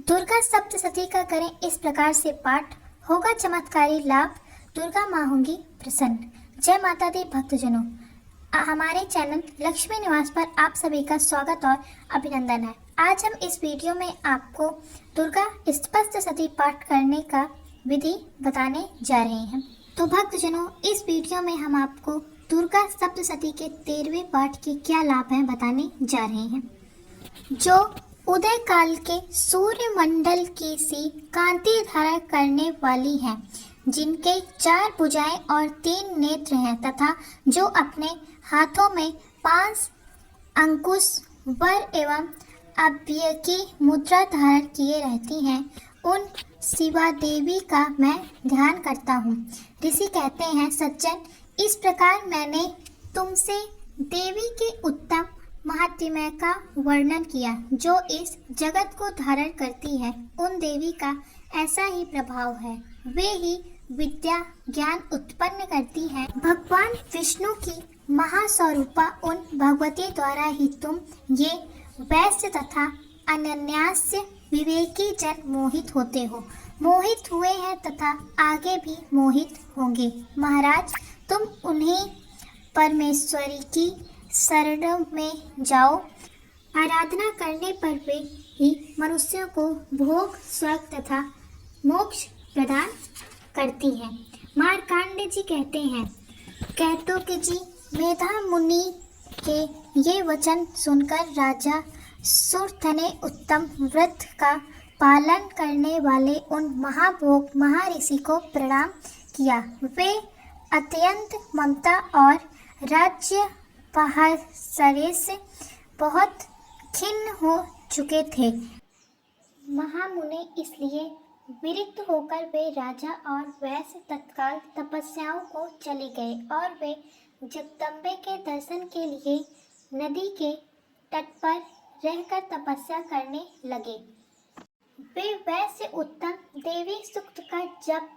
दुर्गा सप्तशती का करें इस प्रकार से पाठ, होगा चमत्कारी लाभ, दुर्गा माँ होंगी प्रसन्न। जय माता दी भक्तजनों, हमारे चैनल लक्ष्मी निवास पर आप सभी का स्वागत और अभिनंदन है। आज हम इस वीडियो में आपको दुर्गा सप्तशती पाठ करने का विधि बताने जा रहे हैं। तो भक्तजनों, इस वीडियो में हम आपको दुर्गा सप्तशती के 13वें पाठ के क्या लाभ हैं बताने जा रहे हैं, जो उदय काल के सूर्य मंडल की सी कांति धारण करने वाली हैं, जिनके 4 भुजाएं और 3 नेत्र हैं तथा जो अपने हाथों में 5 अंकुश, वर एवं अभय की मुद्रा धारण किए रहती हैं, उन शिवा देवी का मैं ध्यान करता हूँ। ऋषि कहते हैं, सज्जन, इस प्रकार मैंने तुमसे देवी के उत्तम महात्म्य का वर्णन किया, जो इस जगत को धारण करती है। उन देवी का ऐसा ही प्रभाव है, वे ही विद्या ज्ञान उत्पन्न करती हैं। भगवान विष्णु की महास्वरूपा उन भगवती द्वारा ही तुम ये वैश्य तथा अनन्यास्य विवेकी जन मोहित होते हो, मोहित हुए हैं तथा आगे भी मोहित होंगे। महाराज, तुम उन्हीं परमेश्वरी की शरण में जाओ। आराधना करने पर वे ही मनुष्यों को भोग, स्वर्ग तथा मोक्ष प्रदान करती हैं। मार्कंडेय जी कहते हैं, कैटोक जी, मेधा मुनि के ये वचन सुनकर राजा सुरथ ने उत्तम व्रत का पालन करने वाले उन महाभोग महर्षि को प्रणाम किया। वे अत्यंत ममता और राज्य पहाड़े से बहुत खिन्न हो चुके थे। महामुनि इसलिए विरक्त होकर वे राजा और वैश्य तत्काल तपस्याओं को चले गए और वे जगदम्बे के दर्शन के लिए नदी के तट पर रहकर तपस्या करने लगे। वे वैश्य उत्तम देवी सूक्त का जप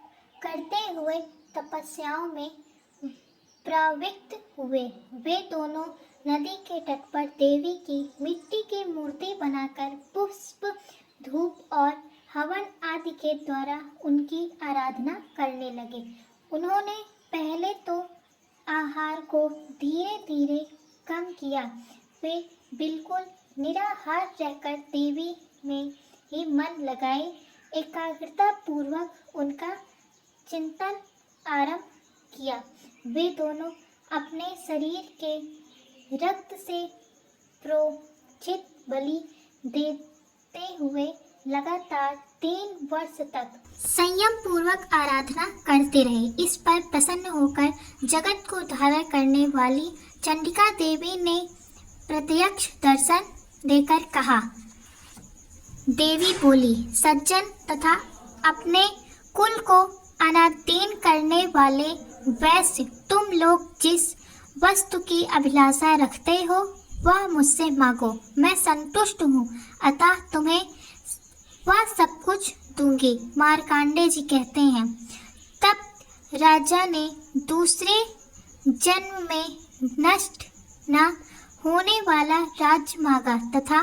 करते हुए तपस्याओं में प्रवृत्त हुए। वे दोनों नदी के तट पर देवी की मिट्टी की मूर्ति बनाकर पुष्प, धूप और हवन आदि के द्वारा उनकी आराधना करने लगे। उन्होंने पहले तो आहार को धीरे धीरे कम किया। वे बिल्कुल निराहार रहकर देवी में ही मन लगाए एकाग्रता पूर्वक उनका चिंतन आरंभ किया। वे दोनों अपने शरीर के रक्त से प्रोक्षित बलि देते हुए लगातार 3 वर्ष तक संयम पूर्वक आराधना करते रहे। इस पर प्रसन्न होकर जगत को धारण करने वाली चंडिका देवी ने प्रत्यक्ष दर्शन देकर कहा। देवी बोली, सज्जन तथा अपने कुल को अनादीन करने वाले वैश्य, तुम लोग जिस वस्तु की अभिलाषा रखते हो वह मुझसे मांगो, मैं संतुष्ट हूँ, अतः तुम्हें वह सब कुछ दूंगी। मार्कंडेय जी कहते हैं, तब राजा ने दूसरे जन्म में नष्ट न होने वाला राज्य मांगा तथा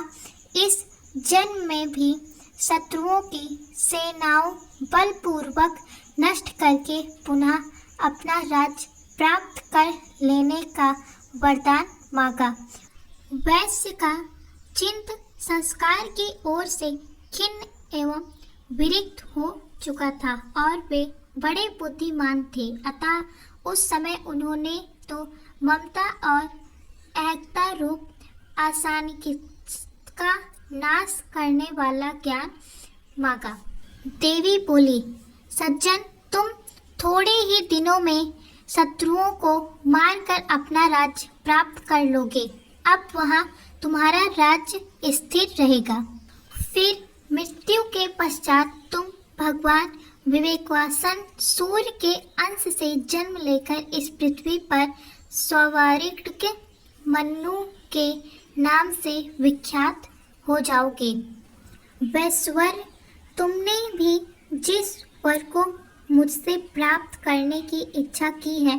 इस जन्म में भी शत्रुओं की सेनाओं बलपूर्वक नष्ट करके पुनः अपना राज्य प्राप्त कर लेने का वरदान मांगा। वैश्य का चित्त संस्कार की ओर से खिन्न एवं विरक्त हो चुका था और वे बड़े बुद्धिमान थे, अतः उस समय उन्होंने तो ममता और एकता रूप आसानी का नाश करने वाला ज्ञान मांगा। देवी बोली, सज्जन, तुम थोड़े ही दिनों में शत्रुओं को मारकर अपना राज्य प्राप्त कर लोगे। अब वहाँ तुम्हारा राज्य स्थिर रहेगा। फिर मृत्यु के पश्चात तुम भगवान विवेकवासन सूर्य के अंश से जन्म लेकर इस पृथ्वी पर स्वाभाविक मनु के नाम से विख्यात हो जाओगे। वैश्वर, तुमने भी जिस वर को मुझसे प्राप्त करने की इच्छा की है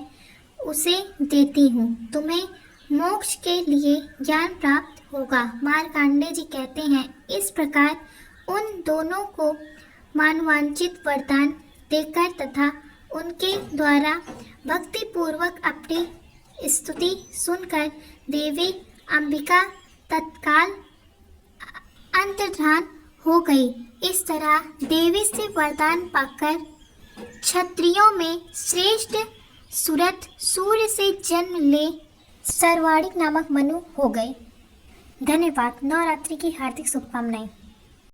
उसे देती हूँ। तुम्हें मोक्ष के लिए ज्ञान प्राप्त होगा। मार्कंडेय जी कहते हैं, इस प्रकार उन दोनों को मानवांचित वरदान देकर तथा उनके द्वारा भक्तिपूर्वक अपनी स्तुति सुनकर देवी अंबिका तत्काल अंतर्धान हो गई। इस तरह देवी से वरदान पाकर क्षत्रियों में श्रेष्ठ सुरथ सूर्य से जन्म ले सर्वाणिक नामक मनु हो गए। धन्यवाद। नवरात्रि की हार्दिक शुभकामनाएं।